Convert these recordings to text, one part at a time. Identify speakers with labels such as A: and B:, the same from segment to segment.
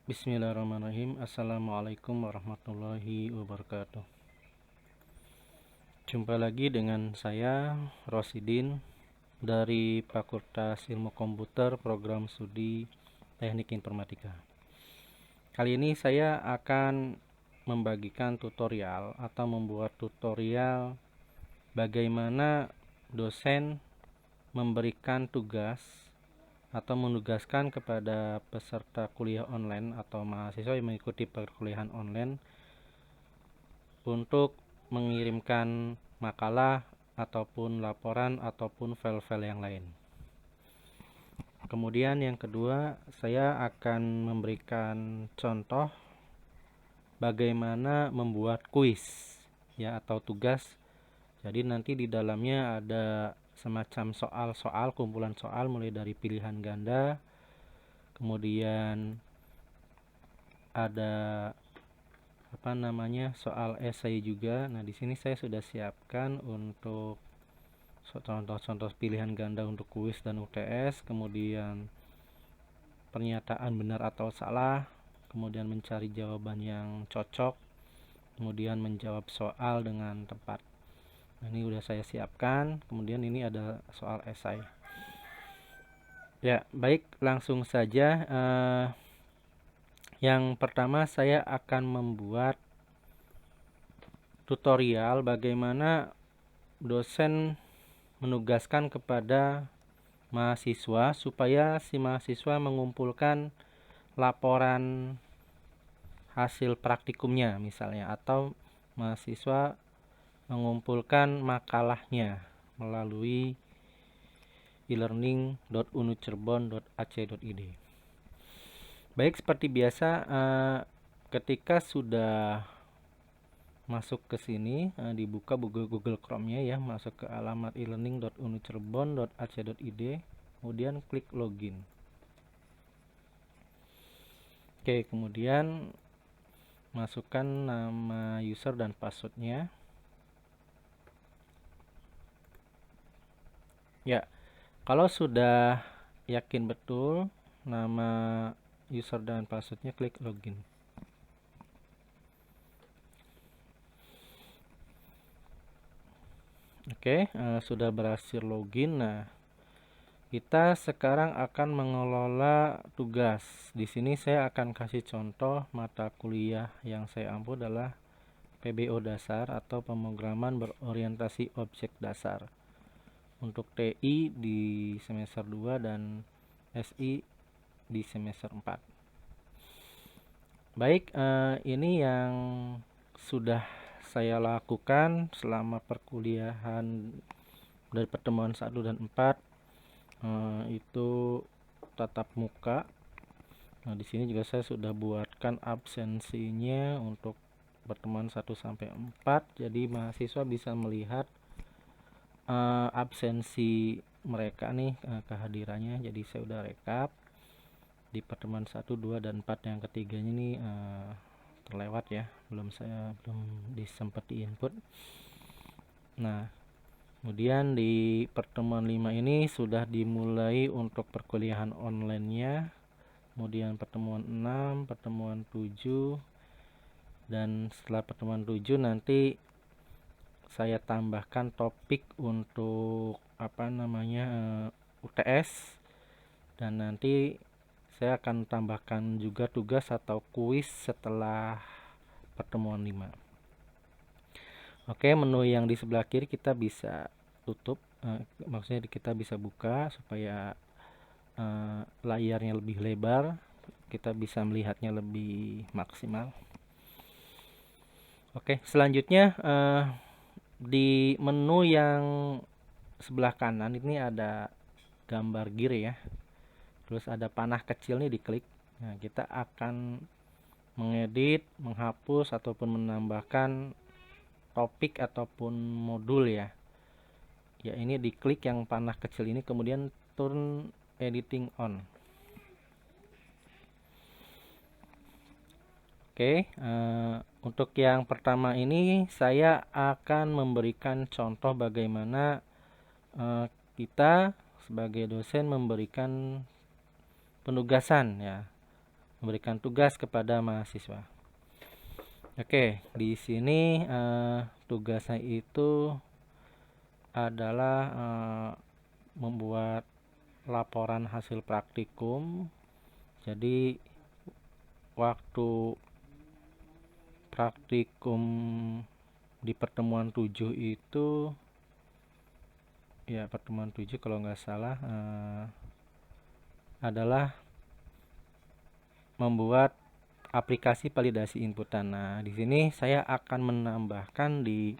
A: Bismillahirrahmanirrahim. Assalamualaikum warahmatullahi wabarakatuh. Jumpa lagi dengan saya Rosidin dari Fakultas Ilmu Komputer Program Studi Teknik Informatika. Kali ini saya akan membagikan tutorial atau membuat tutorial bagaimana dosen memberikan tugas atau menugaskan kepada peserta kuliah online atau mahasiswa yang mengikuti perkuliahan online untuk mengirimkan makalah ataupun laporan ataupun file-file yang lain. Kemudian yang kedua, saya akan memberikan contoh bagaimana membuat kuis ya atau tugas. Jadi nanti di dalamnya ada semacam soal-soal, kumpulan soal mulai dari pilihan ganda, kemudian ada soal esai juga. Nah, di sini saya sudah siapkan untuk contoh-contoh pilihan ganda untuk kuis dan UTS, kemudian pernyataan benar atau salah, kemudian mencari jawaban yang cocok, kemudian menjawab soal dengan tepat. Nah, ini udah saya siapkan. Kemudian ini ada soal esai. Ya, baik, langsung saja. Yang pertama saya akan membuat tutorial bagaimana dosen menugaskan kepada mahasiswa supaya si mahasiswa mengumpulkan laporan hasil praktikumnya misalnya, atau mahasiswa mengumpulkan makalahnya melalui e-learning.unucirebon.ac.id. Baik, seperti biasa, ketika sudah masuk ke sini, dibuka Google Chrome-nya ya, masuk ke alamat e-learning.unucirebon.ac.id, kemudian klik login. Oke, kemudian masukkan nama user dan passwordnya. Ya, kalau sudah yakin betul nama user dan passwordnya, klik login. Oke, sudah berhasil login. Nah, kita sekarang akan mengelola tugas. Di sini saya akan kasih contoh mata kuliah yang saya ampu adalah PBO dasar atau pemrograman berorientasi objek dasar. Untuk TI di semester 2 dan SI di semester 4. Baik, ini yang sudah saya lakukan selama perkuliahan dari pertemuan 1 dan 4, itu tatap muka. Nah, di sini juga saya sudah buatkan absensinya untuk pertemuan 1 sampai 4. Jadi mahasiswa bisa melihat absensi mereka nih, kehadirannya. Jadi saya udah rekap di pertemuan 1, 2 dan 4. Yang ketiganya nih terlewat ya, belum disempati input. Nah, kemudian di pertemuan 5 ini sudah dimulai untuk perkuliahan online-nya. Kemudian pertemuan 6, pertemuan 7, dan setelah pertemuan 7 nanti saya tambahkan topik untuk UTS, dan nanti saya akan tambahkan juga tugas atau kuis setelah pertemuan 5. Oke, menu yang di sebelah kiri kita bisa tutup, maksudnya kita bisa buka supaya layarnya lebih lebar, kita bisa melihatnya lebih maksimal. Oke, selanjutnya di menu yang sebelah kanan ini ada gambar gear ya, terus ada panah kecil nih, diklik. Nah, kita akan mengedit, menghapus ataupun menambahkan topik ataupun modul ya. Ya, ini diklik yang panah kecil ini, kemudian turn editing on. Oke, untuk yang pertama ini saya akan memberikan contoh bagaimana kita sebagai dosen memberikan penugasan ya, memberikan tugas kepada mahasiswa. Oke, di sini tugasnya itu adalah membuat laporan hasil praktikum. Jadi waktu praktikum di pertemuan 7 itu ya, pertemuan 7 kalau nggak salah adalah membuat aplikasi validasi inputan. Nah, di sini saya akan menambahkan di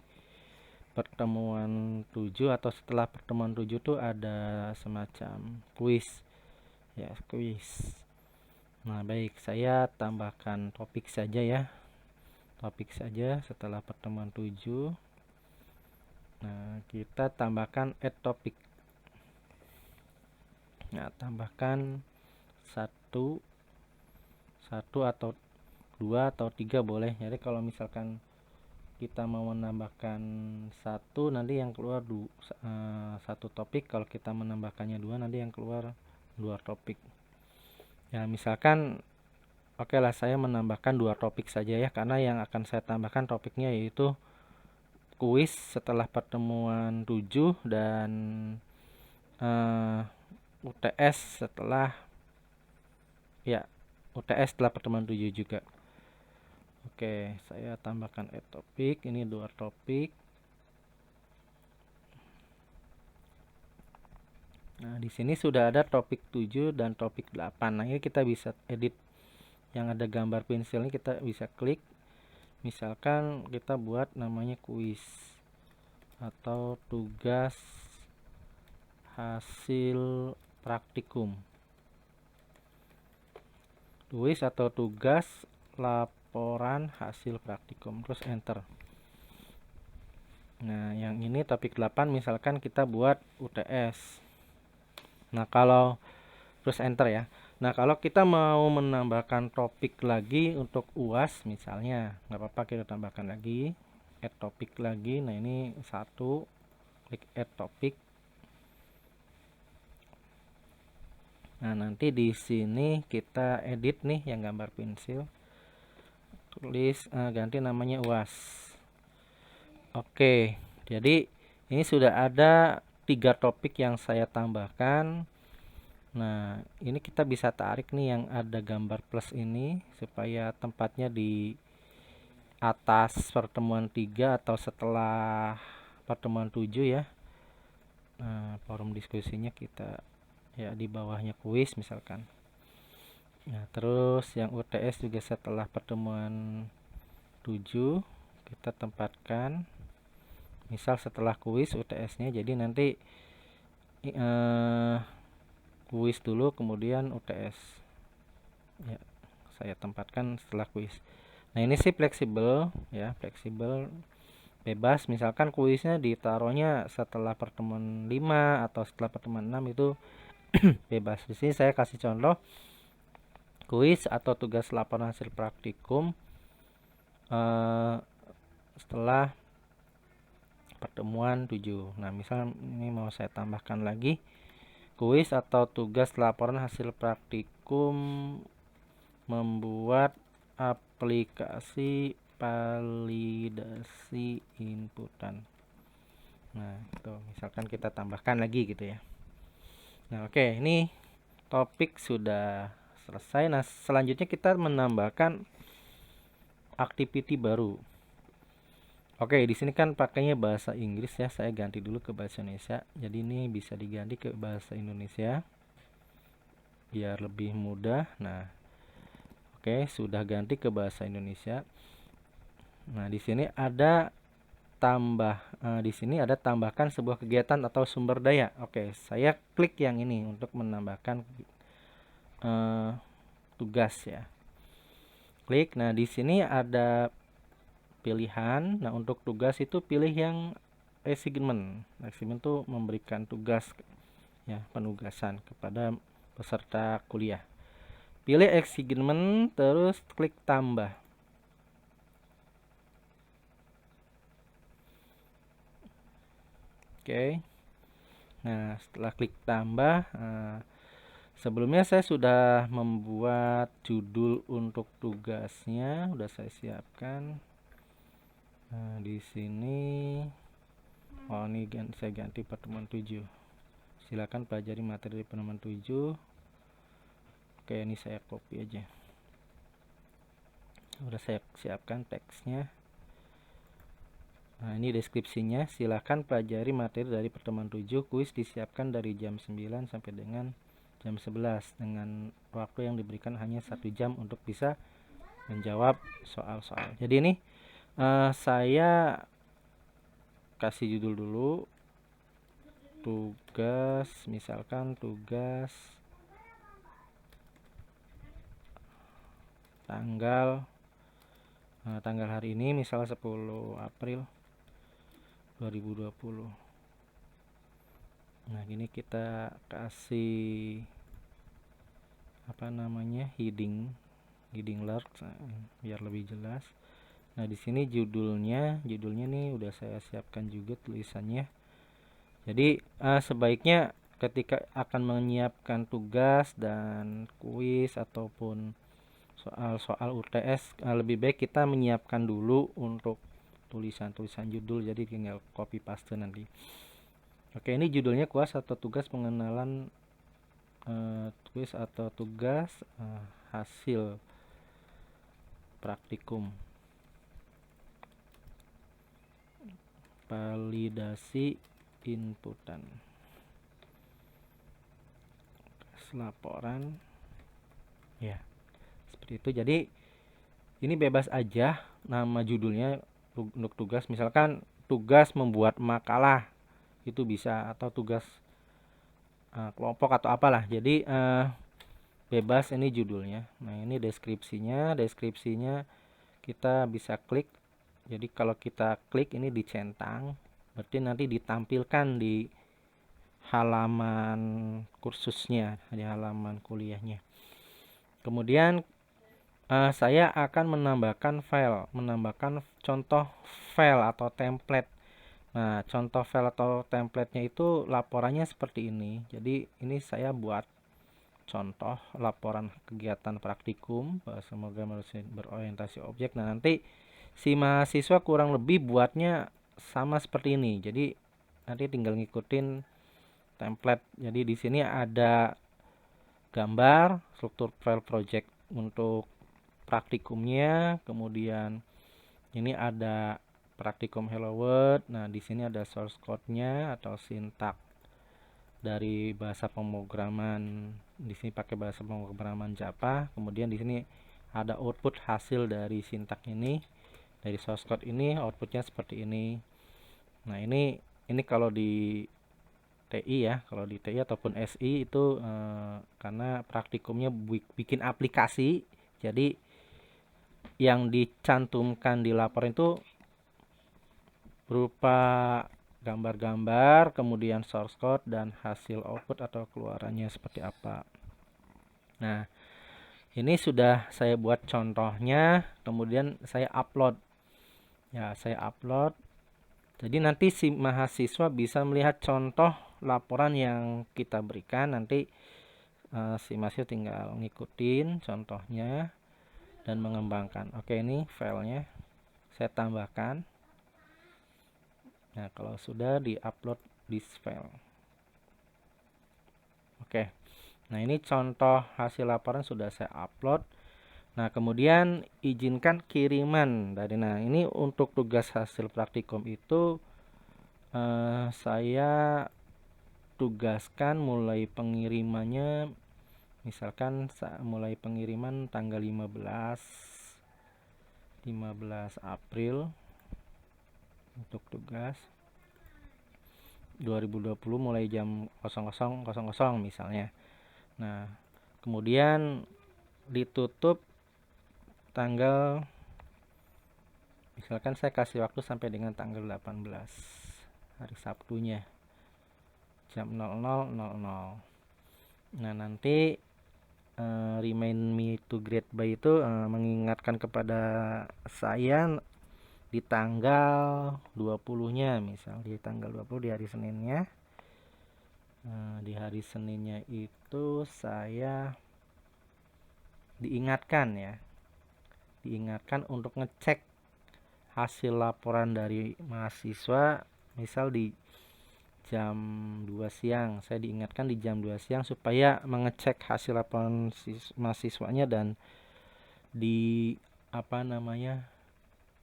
A: pertemuan 7 atau setelah pertemuan 7 tuh ada semacam kuis. Ya, kuis. Nah, baik, saya tambahkan topik saja ya. Topik saja setelah pertemuan 7. Nah, kita tambahkan add topic. Nah, tambahkan satu atau 2 atau 3 boleh. Jadi kalau misalkan kita mau menambahkan satu, nanti yang keluar satu topik. Kalau kita menambahkannya 2, nanti yang keluar 2 topik. Ya, misalkan oke lah, saya menambahkan 2 topik saja ya, karena yang akan saya tambahkan topiknya yaitu kuis setelah pertemuan 7 dan UTS setelah pertemuan 7 juga. Oke, saya tambahkan add topik. Ini 2 topik. Nah, di sini sudah ada topik 7 dan topik 8. Nah, ini kita bisa edit yang ada gambar pensil ini, kita bisa klik. Misalkan kita buat namanya kuis atau tugas hasil praktikum. Kuis atau tugas laporan hasil praktikum, terus enter. Nah, yang ini topik 8 misalkan kita buat UTS. Nah, kalau terus enter ya. Nah, kalau kita mau menambahkan topik lagi untuk UAS misalnya, nggak apa-apa, kita tambahkan lagi, add topik lagi. Nah, ini satu, klik add topik. Nah, nanti di sini kita edit nih yang gambar pensil, tulis ganti namanya UAS. Oke, jadi ini sudah ada 3 topik yang saya tambahkan. Nah, ini kita bisa tarik nih yang ada gambar plus ini supaya tempatnya di atas pertemuan 3 atau setelah pertemuan 7 ya. Nah, forum diskusinya kita ya di bawahnya kuis misalkan. Nah, terus yang UTS juga setelah pertemuan 7 kita tempatkan misal setelah kuis UTS-nya. Jadi nanti kuis dulu kemudian UTS. Ya, saya tempatkan setelah kuis. Nah, ini sih fleksibel ya, fleksibel, bebas. Misalkan kuisnya ditaruhnya setelah pertemuan 5 atau setelah pertemuan 6 itu bebas. Di sini saya kasih contoh kuis atau tugas laporan hasil praktikum setelah pertemuan 7. Nah, misal ini mau saya tambahkan lagi kuis atau tugas laporan hasil praktikum membuat aplikasi validasi inputan. Nah, itu misalkan kita tambahkan lagi gitu ya. Nah, oke, ini topik sudah selesai. Nah, selanjutnya kita menambahkan activity baru. Oke, di sini kan pakainya bahasa Inggris ya. Saya ganti dulu ke bahasa Indonesia. Jadi ini bisa diganti ke bahasa Indonesia biar lebih mudah. Nah, oke, sudah ganti ke bahasa Indonesia. Nah, di sini ada tambahkan sebuah kegiatan atau sumber daya. Oke, saya klik yang ini untuk menambahkan tugas ya. Klik. Nah, di sini ada pilihan. Nah, untuk tugas itu pilih yang assignment. Assignment itu memberikan tugas ya, penugasan kepada peserta kuliah. Pilih assignment terus klik tambah. Oke. Nah, setelah klik tambah, Sebelumnya saya sudah membuat judul untuk tugasnya, udah saya siapkan. Nah, di sini ini saya ganti pertemuan 7. Silakan pelajari materi pertemuan 7. Oke, ini saya copy aja. Udah saya siapkan teksnya. Nah, ini deskripsinya. Silakan pelajari materi dari pertemuan 7. Kuis disiapkan dari jam 9 sampai dengan jam 11 dengan waktu yang diberikan hanya 1 jam untuk bisa menjawab soal-soal. Jadi ini saya kasih judul dulu, tugas, misalkan tugas tanggal hari ini misal 10 April 2020. Nah, ini kita kasih heading alert biar lebih jelas. Nah, di sini judulnya nih udah saya siapkan juga tulisannya. Jadi sebaiknya ketika akan menyiapkan tugas dan kuis ataupun soal-soal UTS, lebih baik kita menyiapkan dulu untuk tulisan judul, jadi tinggal copy paste nanti. Oke, ini judulnya kuis atau tugas pengenalan kuis atau tugas hasil praktikum validasi inputan laporan ya, seperti itu. Jadi ini bebas aja nama judulnya untuk tugas, misalkan tugas membuat makalah itu bisa, atau tugas kelompok atau apalah. Jadi bebas ini judulnya. Nah, ini deskripsinya kita bisa klik. Jadi kalau kita klik ini dicentang, berarti nanti ditampilkan di halaman kursusnya, di halaman kuliahnya. Kemudian saya akan menambahkan contoh file atau template. Nah, contoh file atau templatenya itu laporannya seperti ini. Jadi ini saya buat contoh laporan kegiatan praktikum semoga manusia berorientasi objek. Nah, nanti si mahasiswa kurang lebih buatnya sama seperti ini. Jadi nanti tinggal ngikutin template. Jadi di sini ada gambar struktur file project untuk praktikumnya, kemudian ini ada praktikum Hello World. Nah, di sini ada source code-nya atau sintak dari bahasa pemrograman. Di sini pakai bahasa pemrograman Java. Kemudian di sini ada output hasil dari sintak ini. Dari source code ini outputnya seperti ini. Nah, ini kalau di TI ya, kalau di TI ataupun SI itu karena praktikumnya bikin aplikasi, jadi yang dicantumkan di laporan itu berupa gambar-gambar, kemudian source code dan hasil output atau keluarannya seperti apa. Nah, ini sudah saya buat contohnya, kemudian saya upload. Ya, saya upload. Jadi nanti si mahasiswa bisa melihat contoh laporan yang kita berikan. Nanti si mahasiswa tinggal ngikutin contohnya dan mengembangkan. Oke, ini filenya saya tambahkan. Nah, kalau sudah di-upload this file. Oke. Nah, ini contoh hasil laporan sudah saya upload. Nah, kemudian izinkan kiriman dari. Nah, ini untuk tugas hasil praktikum itu saya tugaskan mulai pengirimannya, misalkan mulai pengiriman tanggal 15 April untuk tugas 2020 mulai jam 00.00 misalnya. Nah, kemudian ditutup tanggal, misalkan saya kasih waktu sampai dengan tanggal 18 hari Sabtunya jam 00.00. Nah, nanti remind me to grade by itu mengingatkan kepada saya di tanggal 20-nya, misal di tanggal 20 di hari Seninnya. Di hari Seninnya itu saya diingatkan untuk ngecek hasil laporan dari mahasiswa, misal di jam 2 siang. Saya diingatkan di jam 2 siang supaya mengecek hasil laporan mahasiswanya dan di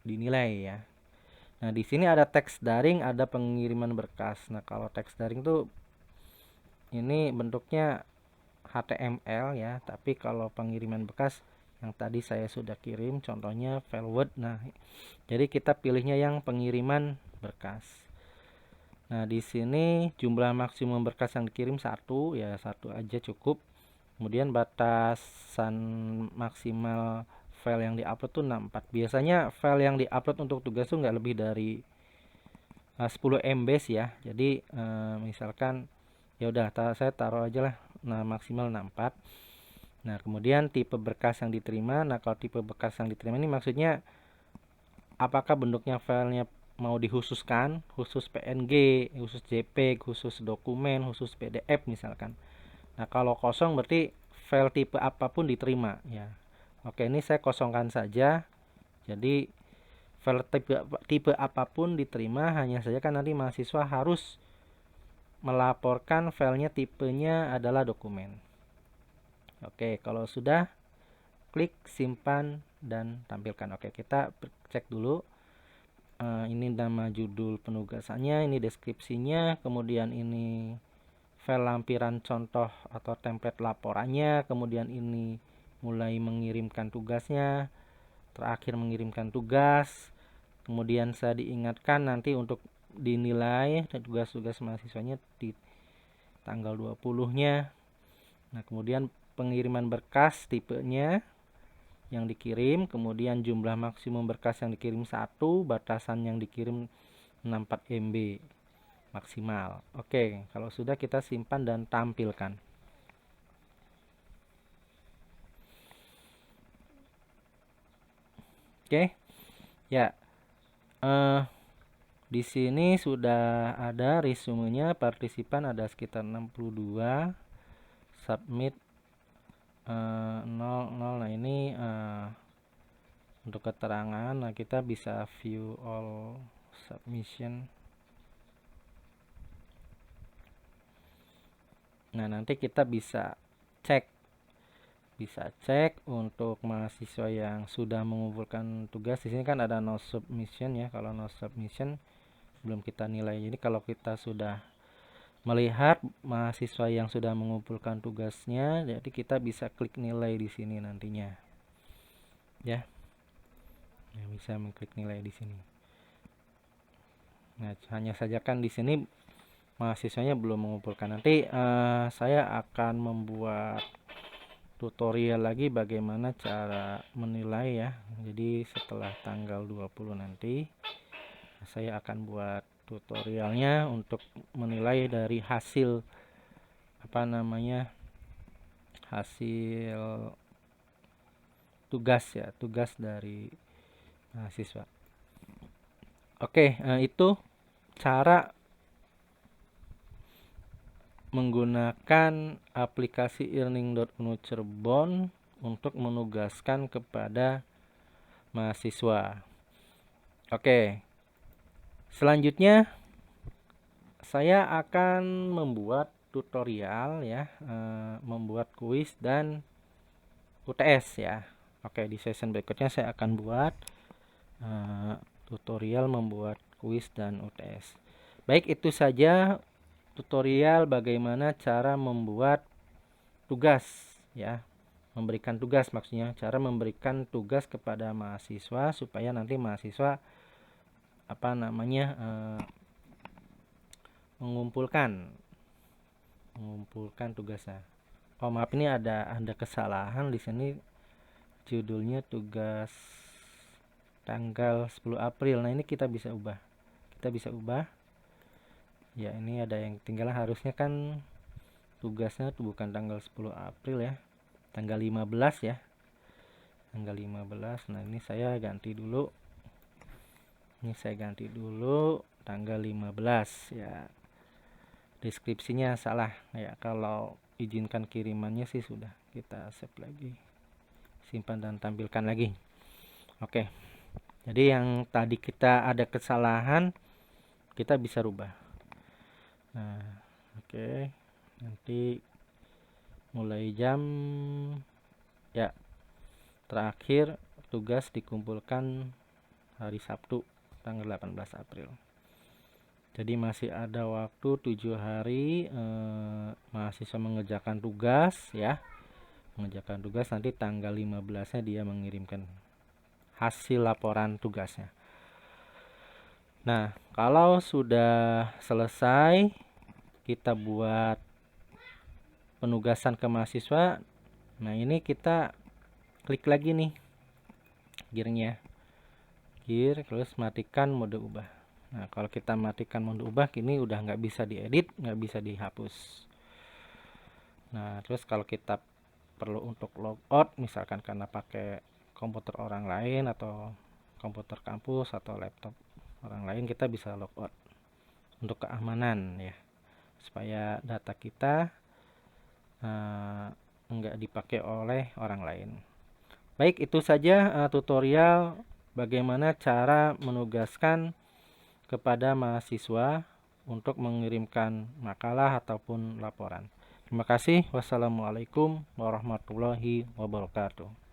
A: dinilai ya. Nah, di sini ada teks daring, ada pengiriman berkas. Nah, kalau teks daring tuh ini bentuknya HTML ya, tapi kalau pengiriman berkas yang tadi saya sudah kirim contohnya file Word. Nah, jadi kita pilihnya yang pengiriman berkas. Nah, di sini jumlah maksimum berkas yang dikirim 1 ya, 1 aja cukup. Kemudian batasan maksimal file yang diupload tuh 64. Biasanya file yang diupload untuk tugas tuh nggak lebih dari 10 MB ya. Jadi misalkan ya udah saya taruh aja lah, nah maksimal 64. Nah, kemudian tipe berkas yang diterima. Nah, kalau tipe berkas yang diterima ini maksudnya apakah bentuknya filenya mau dikhususkan, khusus PNG, khusus JPEG, khusus dokumen, khusus PDF misalkan. Nah, kalau kosong berarti file tipe apapun diterima ya. Oke, ini saya kosongkan saja. Jadi file tipe apapun diterima, hanya saja kan nanti mahasiswa harus melaporkan filenya tipenya adalah dokumen. Oke, kalau sudah klik simpan dan tampilkan. Oke, kita cek dulu. Ini nama judul penugasannya, ini deskripsinya, kemudian ini file lampiran contoh atau template laporannya, kemudian ini mulai mengirimkan tugasnya, terakhir mengirimkan tugas, kemudian saya diingatkan nanti untuk dinilai tugas-tugas mahasiswanya di tanggal 20-nya. Nah, kemudian pengiriman berkas tipenya yang dikirim, kemudian jumlah maksimum berkas yang dikirim 1, batasan yang dikirim 64 MB maksimal. Oke, kalau sudah kita simpan dan tampilkan. Oke. Ya. Di sini sudah ada resumenya, partisipan ada sekitar 62, submit 00. Nah, ini untuk keterangan. Nah, kita bisa view all submission. Nah, nanti kita bisa cek untuk mahasiswa yang sudah mengumpulkan tugas. Di sini kan ada no submission ya. Kalau no submission belum kita nilai. Jadi kalau kita sudah melihat mahasiswa yang sudah mengumpulkan tugasnya, jadi kita bisa klik nilai di sini nantinya. Ya. Nah, bisa mengklik nilai di sini. Nah, hanya saja kan di sini mahasiswanya belum mengumpulkan. Nanti saya akan membuat tutorial lagi bagaimana cara menilai ya. Jadi setelah tanggal 20 nanti saya akan buat tutorialnya untuk menilai dari hasil hasil tugas ya, tugas dari mahasiswa. Oke, itu cara menggunakan aplikasi earning.unu Cirebon untuk menugaskan kepada mahasiswa. Oke. Selanjutnya saya akan membuat tutorial ya, membuat kuis dan UTS ya. Oke, di session berikutnya saya akan buat tutorial membuat kuis dan UTS. Baik, itu saja tutorial bagaimana cara membuat tugas ya, memberikan tugas, maksudnya cara memberikan tugas kepada mahasiswa supaya nanti mahasiswa mengumpulkan tugasnya. Oh, maaf, ini ada kesalahan di sini, judulnya tugas tanggal 10 April. Nah, ini kita bisa ubah ya. Ini ada yang tinggal, harusnya kan tugasnya tuh bukan tanggal 10 April ya, tanggal 15 ya, tanggal 15. Nah, ini saya ganti dulu, tanggal 15 ya. deskripsinya salah ya. Kalau izinkan kirimannya sih sudah, kita save lagi, simpan dan tampilkan lagi. Oke, jadi yang tadi kita ada kesalahan kita bisa rubah. Nah, oke, nanti mulai jam ya, terakhir tugas dikumpulkan hari Sabtu tanggal 18 April. Jadi masih ada waktu 7 hari mahasiswa mengerjakan tugas ya. Mengerjakan tugas, nanti tanggal 15-nya dia mengirimkan hasil laporan tugasnya. Nah, kalau sudah selesai kita buat penugasan ke mahasiswa, nah ini kita klik lagi nih gearnya, gear, terus matikan mode ubah. Nah, kalau kita matikan mode ubah, kini udah nggak bisa diedit, nggak bisa dihapus. Nah, terus kalau kita perlu untuk logout, misalkan karena pakai komputer orang lain atau komputer kampus atau laptop orang lain, kita bisa logout untuk keamanan ya, supaya data kita nggak dipakai oleh orang lain. Baik, itu saja tutorial bagaimana cara menugaskan kepada mahasiswa untuk mengirimkan makalah ataupun laporan. Terima kasih. Wassalamualaikum warahmatullahi wabarakatuh.